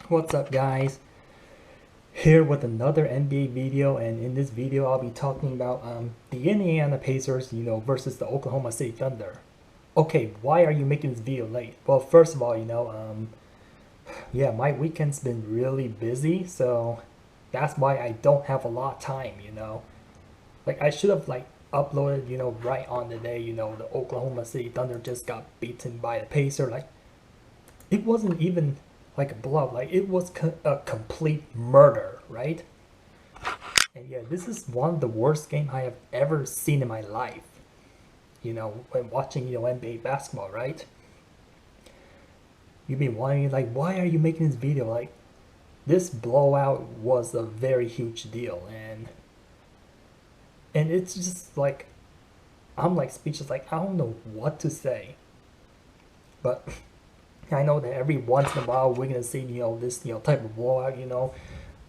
What's up, guys? Here with another NBA video, and in this video I'll be talking about the Indiana Pacers, versus the Oklahoma City Thunder. Okay, why are you making this video late? Well, first of all, yeah, my weekend's been really busy, so that's why I don't have a lot of time. Like I should have uploaded, right on the day, the Oklahoma City Thunder just got beaten by the Pacers. Like it wasn't even like a blowout, like it was a complete murder, right? And yeah, this is one of the worst games I have ever seen in my life. When watching NBA basketball, right? You've been wondering like, why are you making this video? Like, this blowout was a very huge deal, and it's just like I'm like speechless. Like I don't know what to say, but I know that every once in a while we're gonna see this type of blowout,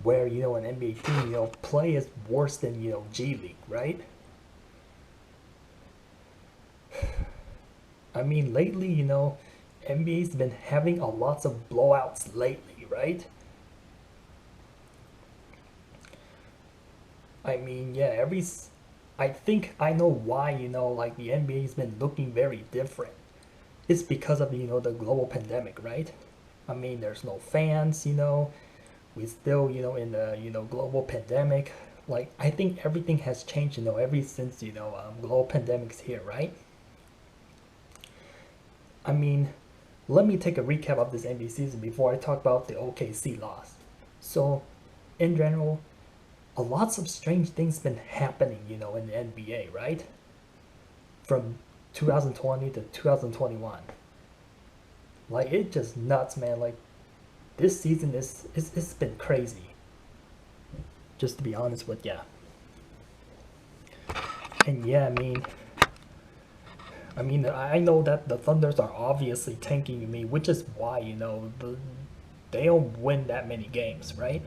where an NBA team play is worse than G League, right? I mean lately NBA's been having a lots of blowouts lately, right? I mean yeah, I think I know why like the NBA's been looking very different. It's because of the global pandemic, right? I mean there's no fans, we still in the global pandemic. Like I think everything has changed ever since global pandemic's here, right? I mean, let me take a recap of this NBA season before I talk about the OKC loss. So in general, a lots of strange things been happening in the NBA, right? From 2020 to 2021, like it just nuts, man. Like this season it's been crazy, just to be honest with ya. And yeah, I mean, I know that the Thunders are obviously tanking me, which is why they don't win that many games, right?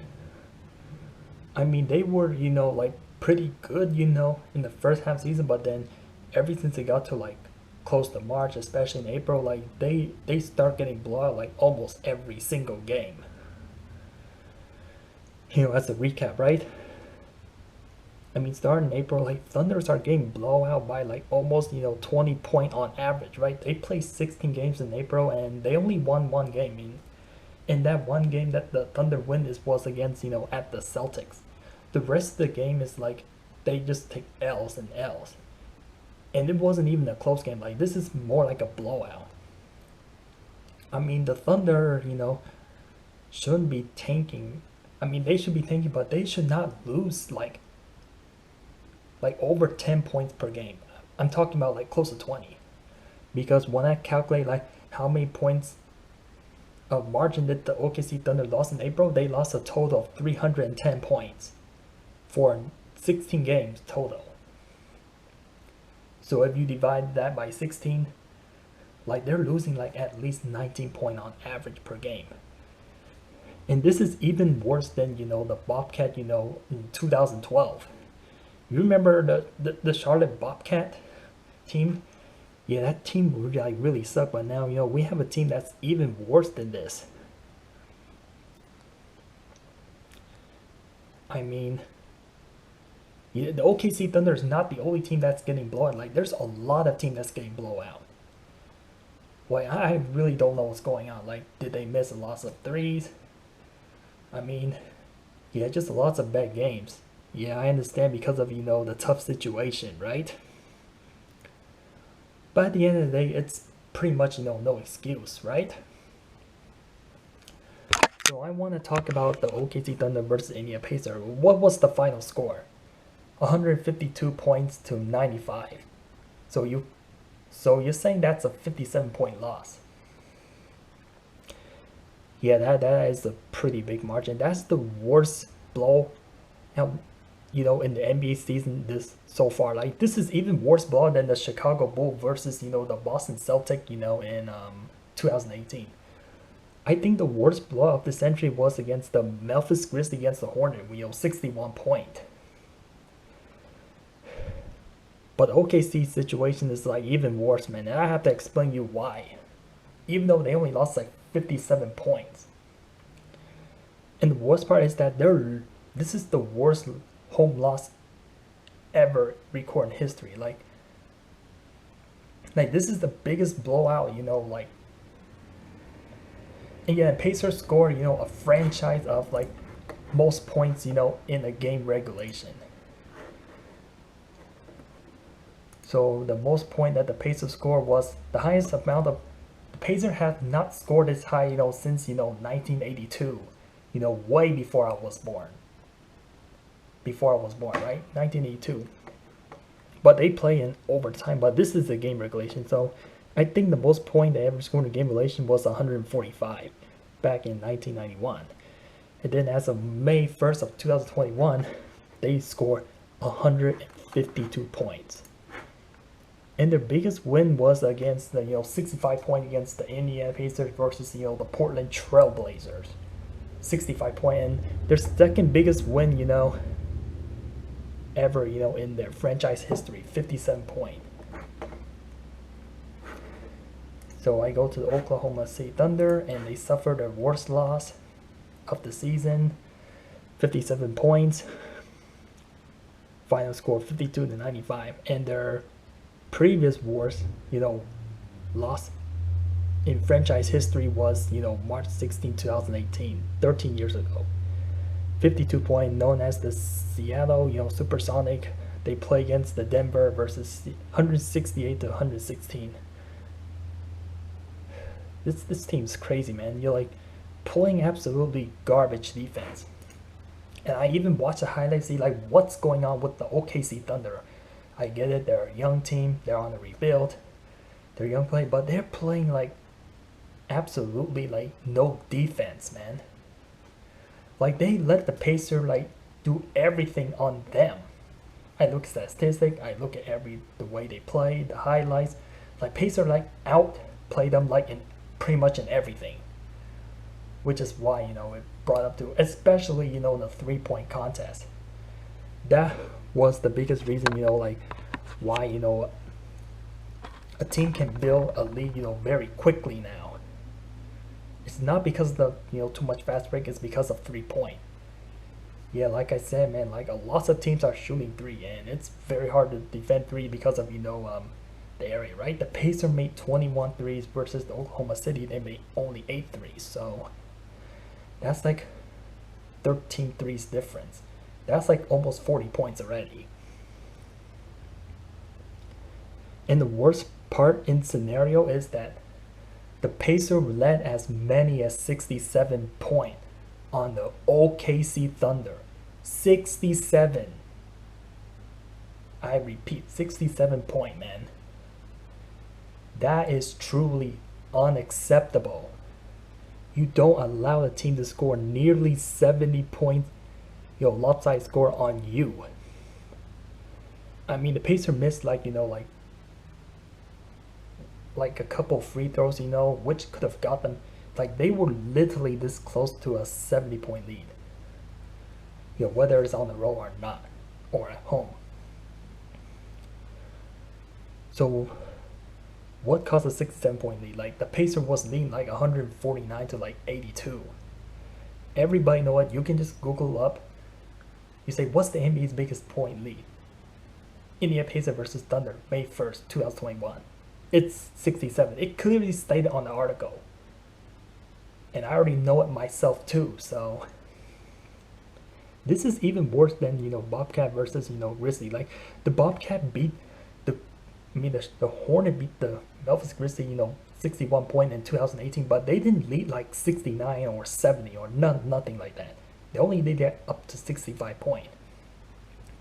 I mean, they were like pretty good in the first half season, but then ever since they got to like close to March, especially in April, like they start getting blown out like almost every single game. As a recap, right? I mean, starting in April, like Thunder start getting blown out by like almost 20 point on average, right? They played 16 games in April and they only won one game. I mean, in that one game that the Thunder win is was against at the Celtics. The rest of the game is like they just take L's and L's, and it wasn't even a close game. Like this is more like a blowout. I mean, the Thunder, shouldn't be tanking. I mean, they should be tanking, but they should not lose like over 10 points per game. I'm talking about like close to 20. Because when I calculate like how many points of margin did the OKC Thunder lost in April, they lost a total of 310 points for 16 games total. So if you divide that by 16, like they're losing like at least 19 point on average per game. And this is even worse than the Bobcat in 2012. You remember the Charlotte Bobcat team? Yeah, that team really sucked, but now we have a team that's even worse than this. I mean, yeah, the OKC Thunder is not the only team that's getting blown. Like there's a lot of teams that's getting blown out. Like I really don't know what's going on. Like did they miss lots of threes? I mean, yeah, just lots of bad games. Yeah, I understand because of the tough situation, right? But at the end of the day, it's pretty much no excuse, right? So I want to talk about the OKC Thunder versus Indiana Pacers. What was the final score? 152 points to 95. So you're saying that's a 57-point loss? Yeah, that is a pretty big margin. That's the worst blow, in the NBA season this so far. Like this is even worse blow than the Chicago Bull versus the Boston Celtic, in 2018. I think the worst blow of the century was against the Memphis Grizzlies against the Hornet, 61 point. But OKC situation is like even worse, man, and I have to explain you why. Even though they only lost like 57 points. And the worst part is that this is the worst home loss ever recorded in history. Like this is the biggest blowout, like. And yeah, Pacers scored, a franchise of like most points, in a game regulation. So the most point that the Pacers scored was the highest amount of. The Pacers have not scored this high, since 1982. Way before I was born. Right? 1982. But they play in overtime. But this is a game regulation, so I think the most point they ever scored in a game regulation was 145 back in 1991. And then as of May 1st of 2021, they scored 152 points. And their biggest win was against the 65 point against the Indiana Pacers versus the Portland Trail Blazers. 65 point, and their second biggest win ever in their franchise history, 57 point. So I go to the Oklahoma City Thunder, and they suffered their worst loss of the season, 57 points. Final score 52-95, and their previous worst, loss in franchise history was, March 16, 2018, 13 years ago. 52 point, known as the Seattle, Supersonic. They play against the Denver versus 168-116. This team's crazy, man. You're like pulling absolutely garbage defense. And I even watch the highlights, see like what's going on with the OKC Thunder. I get it, they're a young team, they're on a rebuild, they're young play, but they're playing like absolutely like no defense, man. Like they let the Pacers like do everything on them. I look at statistics, I look at the way they play, the highlights. Like Pacers like outplay them like in pretty much in everything. Which is why, it brought up to, especially, in the 3-point contest. That was the biggest reason, like why, a team can build a lead, very quickly now. It's not because of the, too much fast break, it's because of 3-point. Yeah, like I said, man, like lots of teams are shooting 3, and it's very hard to defend 3 because of, the area, right? The Pacers made 21 threes versus the Oklahoma City, they made only 8 threes, so that's like 13 threes difference. That's like almost 40 points already. And the worst part in scenario is that the Pacers led as many as 67 points on the OKC Thunder. 67. I repeat, 67 point, man. That is truly unacceptable. You don't allow a team to score nearly 70 points, lopsided score on you. I mean, the Pacers missed like a couple free throws, which could have got them. Like they were literally this close to a 70-point lead. Whether it's on the road or not, or at home. So what caused a 67-point lead? Like the Pacers was leading like 149 to like 82. Everybody know what? You can just Google up. You say, what's the NBA's biggest point lead? Indiana Pacers versus Thunder, May 1st, 2021. It's 67. It clearly stated on the article. And I already know it myself too, so this is even worse than, Bobcat versus, Grizzly. Like the Bobcat beat the Hornet beat the Memphis Grizzly, 61 point in 2018, but they didn't lead like 69 or 70 or nothing like that. They only did that up to 65 point.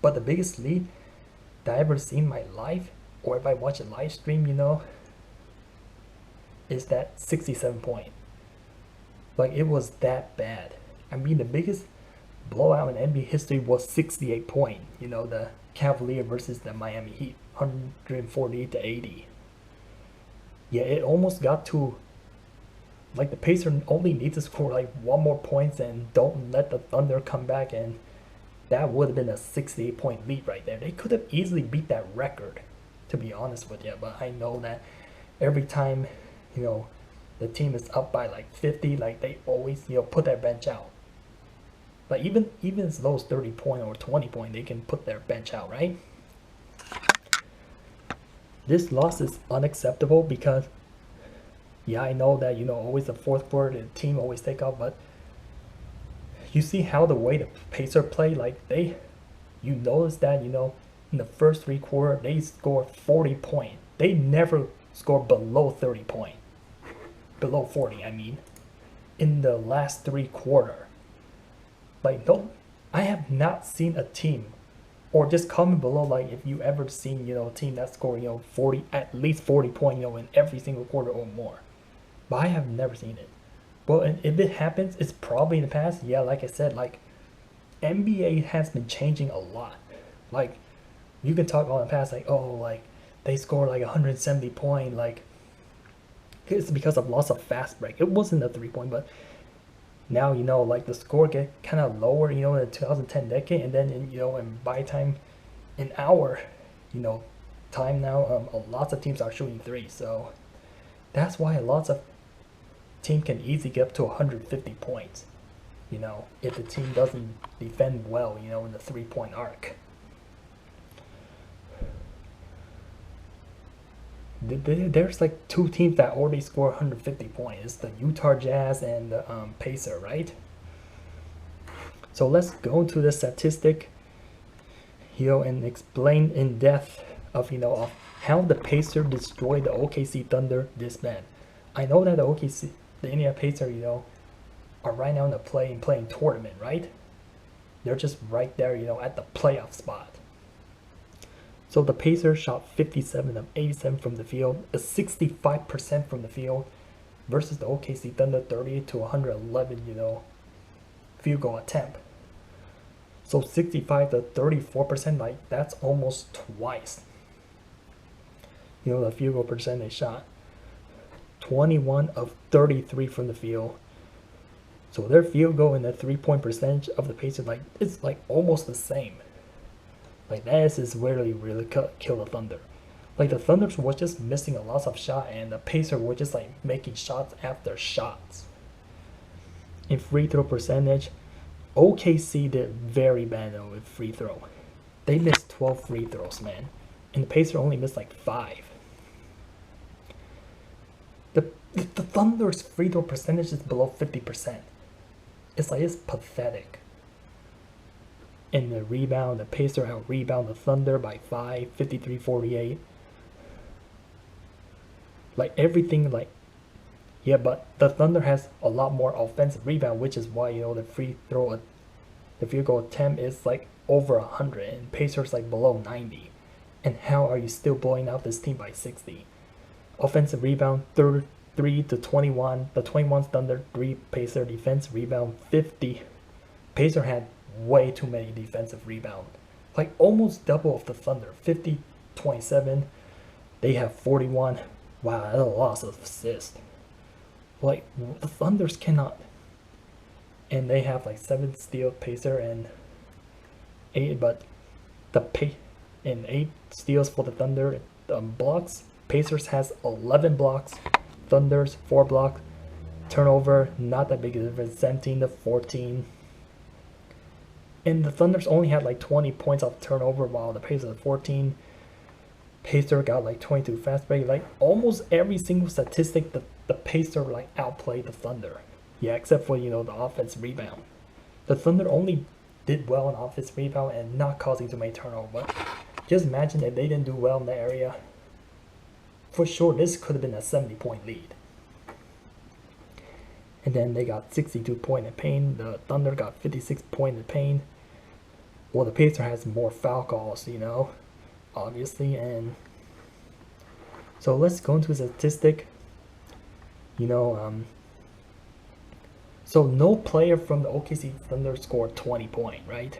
But the biggest lead that I ever seen in my life, or if I watch a live stream, is that 67 point. Like it was that bad. I mean, the biggest blowout in NBA history was 68 point. The Cavalier versus the Miami Heat, 148 to 80. Yeah, it almost got to like the Pacers only need to score like one more points and don't let the Thunder come back, and that would have been a 68-point lead right there. They could have easily beat that record, to be honest with you. But I know that every time, the team is up by like 50, like they always, put their bench out. Like even as low as 30 point or 20 point, they can put their bench out, right? This loss is unacceptable because, yeah, I know that, always the fourth quarter, the team always take off, but you see how the way the Pacers play, like you notice that, in the first three quarters, they score 40 point. They never score below 30 point. Below 40, I mean. In the last three quarter. Like, no, I have not seen a team, or just comment below, like, if you ever seen, a team that scored, 40, at least 40 point, in every single quarter or more. But I have never seen it. Well, and if it happens, it's probably in the past. Yeah, like I said, like, NBA has been changing a lot. Like, you can talk about in the past, like, oh, like, they scored like 170 point, like, it's because of loss of fast break. It wasn't a 3 point, but now, like, the score get kind of lower, in the 2010 decade, and then, and by time, in our, time now, lots of teams are shooting three, so that's why lots of team can easily get up to 150 points, if the team doesn't defend well, in the 3 point arc. There's like two teams that already score 150 points. It's the Utah Jazz and the Pacer, right? So let's go into the statistic, and explain in depth of, of how the Pacer destroyed the OKC Thunder this bad. I know that the Indiana Pacers, are right now in the playing tournament, right? They're just right there, at the playoff spot. So the Pacers shot 57 of 87 from the field, a 65% from the field, versus the OKC Thunder 38 to 111, field goal attempt. So 65 to 34%, like, that's almost twice, the field goal percentage shot. 21 of 33 from the field. So their field goal and the 3 point percentage of the Pacers, like, it's like almost the same. Like, that is really kill the Thunder. Like, the Thunder was just missing a lot of shots, and the Pacers were just like making shots after shots. In free throw percentage, OKC did very bad though with free throw. They missed 12 free throws, man, and the Pacers only missed like 5. The Thunder's free throw percentage is below 50%. It's pathetic. In the rebound, the Pacers out rebound the Thunder by 5, 53-48. Like, everything, like, yeah, but the Thunder has a lot more offensive rebound, which is why, the field goal attempt is like over 100, and Pacers like below 90. And how are you still blowing out this team by 60? Offensive rebound 33 to 21. The 21 Thunder 3, Pacer defense rebound 50. Pacer had way too many defensive rebounds, like almost double of the Thunder. 50-27. They have 41. Wow, that's a loss of assist. Like, the Thunders cannot. And they have like 7 steals, Pacer, and 8, but and 8 steals for the Thunder. Blocks, Pacers has 11 blocks, Thunders 4 blocks. Turnover, not that big a difference, 17-14. And the Thunders only had like 20 points off turnover, while the Pacers had 14. Pacer got like 22 fast break. Like, almost every single statistic, the Pacer like outplayed the Thunder. Yeah, except for, the offensive rebound. The Thunder only did well in offensive rebound and not causing too many turnovers. But just imagine if they didn't do well in that area. For sure, this could have been a 70-point lead. And then they got 62 points in paint. The Thunder got 56 points in paint. Well, the Pacer has more foul calls, obviously. And so let's go into the statistic. So no player from the OKC Thunder scored 20 points, right?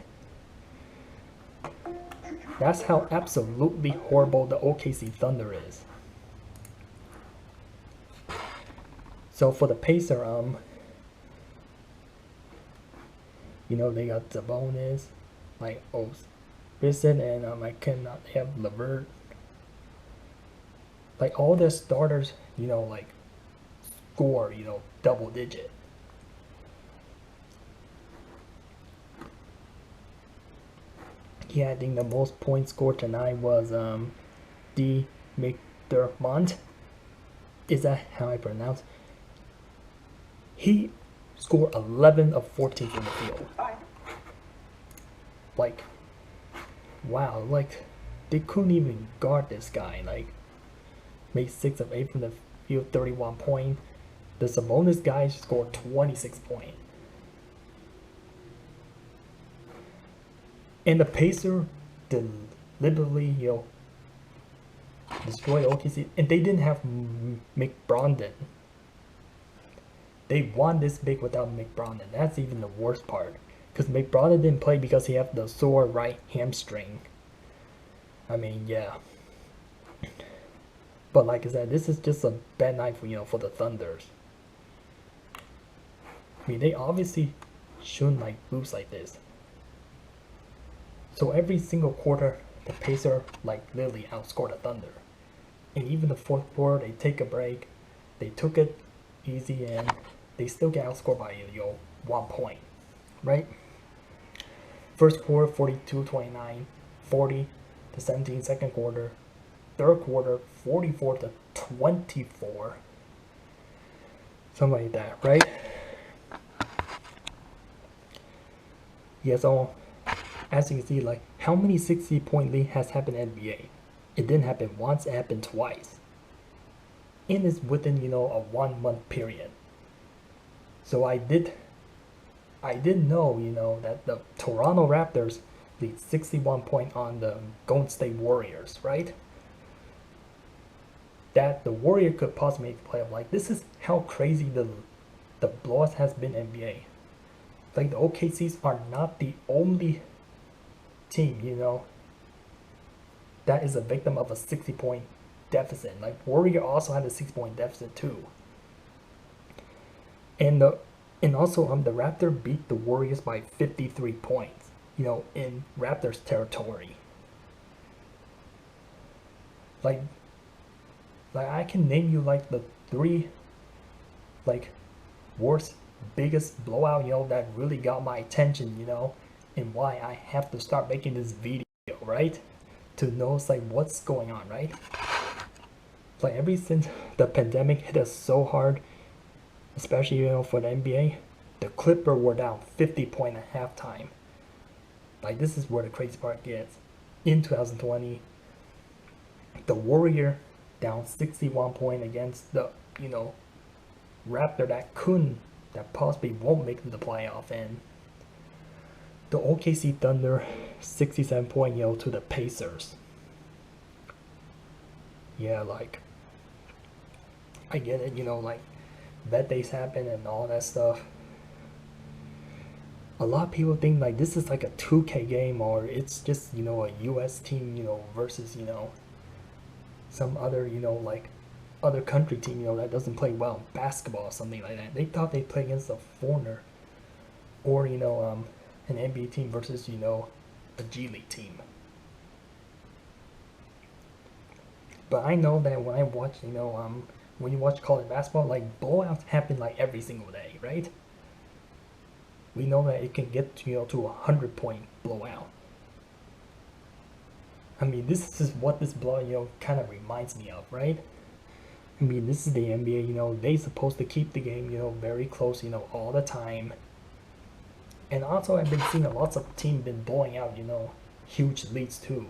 That's how absolutely horrible the OKC Thunder is. So for the Pacer, they got Sabonis, like Brisson, and I cannot have LeVert. Like, all their starters, like, score, double digit. I think the most points scored tonight was D McDermott. Is that how I pronounce? He scored 11 of 14 from the field. Like, wow, like they couldn't even guard this guy. Like, made 6 of 8 from the field, 31 points. The Sabonis guy scored 26 points. And the Pacers deliberately, destroyed OKC, and they didn't have McBrondon. They won this big without McBrondon. That's even the worst part, because McBrondon didn't play because he had the sore right hamstring. I mean, yeah. But like I said, this is just a bad night for the Thunders. I mean, they obviously shouldn't lose like this. So every single quarter, the Pacers literally outscored the Thunder. And even the fourth quarter, they take a break. They took it easy and they still get outscored by 1 point, right? First quarter, 42-29, 40-17. Second quarter, third quarter, 44-24. Something like that, right? Yeah, so as you can see, how many 60-point lead has happened in NBA? It didn't happen once, it happened twice. And it's within, a 1 month period. So I did know, that the Toronto Raptors lead 61 points on the Golden State Warriors, right? That the Warrior could possibly make the playoff. This is how crazy the blowouts has been in NBA. The OKCs are not the only team, that is a victim of a 60-point deficit. Warrior also had a 6-point deficit too. And also the Raptor beat the Warriors by 53 points, in Raptors territory. I can name you the 3 worst biggest blowout that really got my attention, and why I have to start making this video, right? To know what's going on, right? Ever since the pandemic hit us so hard, especially for the NBA, the Clippers were down 50 points at halftime. This is where the crazy part gets. In 2020, the Warrior down 61 points against the Raptor that possibly won't make the playoff, and the OKC Thunder 67 points to the Pacers. Yeah, I get it, bad days happen and all that stuff. A lot of people think this is a 2K game, or it's just a US team versus some other other country team that doesn't play well basketball or something like that. They thought they'd play against a foreigner, or an NBA team versus a G League team. But I know that when I watch when you watch college basketball, blowouts happen every single day, right? We know that it can get to a 100-point blowout. I mean, this is what this blowout kind of reminds me of, right? I mean, this is the NBA, they supposed to keep the game, very close, all the time. And also, I've been seeing lots of teams been blowing out, huge leads too.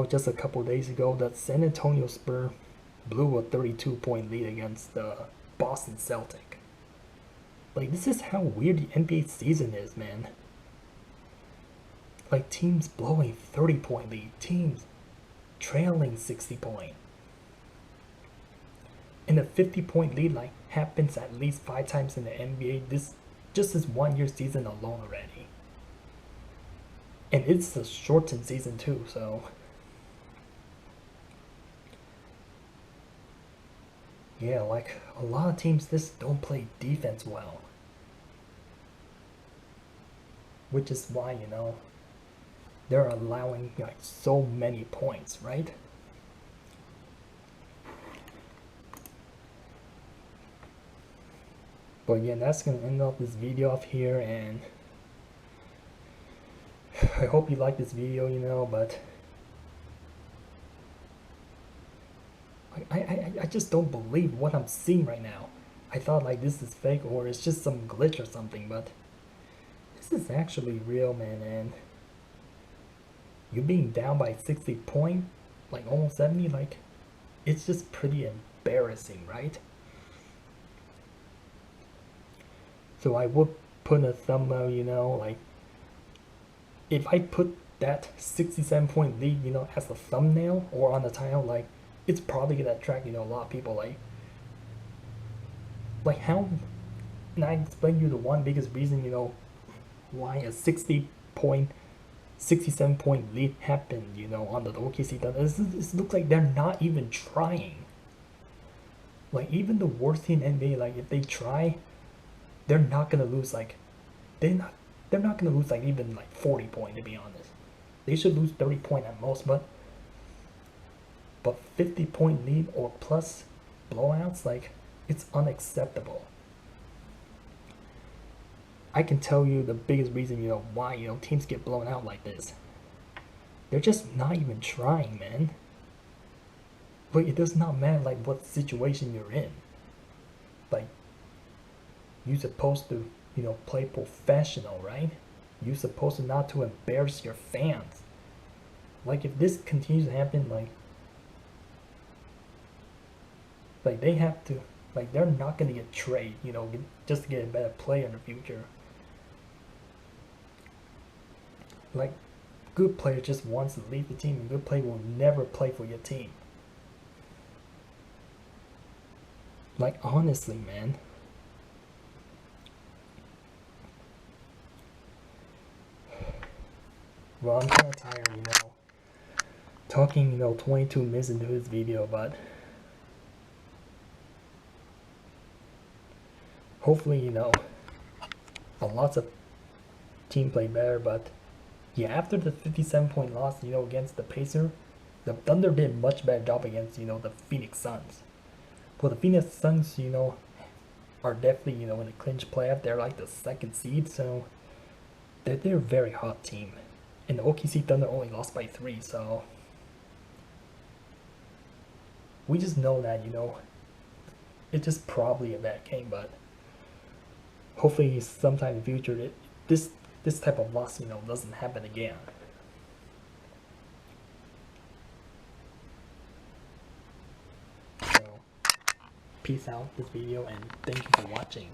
Just a couple days ago, the San Antonio Spurs blew a 32-point lead against the Boston Celtic. This is how weird the NBA season is, man. Teams blowing 30-point lead, teams trailing 60 points. And a 50-point lead happens at least 5 times in the NBA this 1 year season alone already. And it's a shortened season too, so yeah, a lot of teams just don't play defense well. Which is why, they're allowing so many points, right? But yeah, that's gonna end up this video off here, and I hope you like this video, but I just don't believe what I'm seeing right now. I thought like this is fake or it's just some glitch or something, but this is actually real, man. And you being down by 60 point, like almost 70, like it's just pretty embarrassing, right? So I would put a thumbnail, like if I put that 67 point lead, as a thumbnail or on the title, like it's probably gonna attract, a lot of people, like how, and I explain you the one biggest reason, why a 67 point lead happened, on the OKC Thunder. It looks like they're not even trying. Like even the worst team in NBA, like if they try, they're not gonna lose like they're not gonna lose like even like 40 point, to be honest. They should lose 30 point at most, but 50 point lead or plus blowouts, like it's unacceptable. I can tell you the biggest reason, why, teams get blown out like this. They're just not even trying, man. But it does not matter like what situation you're in. Like you're supposed to, play professional, right? You're supposed to not to embarrass your fans. Like if this continues to happen, like they have to, like they're not gonna get traded, just to get a better player in the future. Like good player just wants to leave the team, and good player will never play for your team. Like honestly, man. Well, I'm kind of tired, talking, 22 minutes into this video, but hopefully, lots of team play better. But yeah, after the 57 point loss, against the Pacers, the Thunder did much better job against, the Phoenix Suns. Well, the Phoenix Suns, are definitely, in the clinch playoff. They're like the second seed, so they're a very hot team. And the OKC Thunder only lost by 3, so we just know that, it's just probably a bad game, but hopefully sometime in the future this type of loss, doesn't happen again. So peace out this video, and thank you for watching.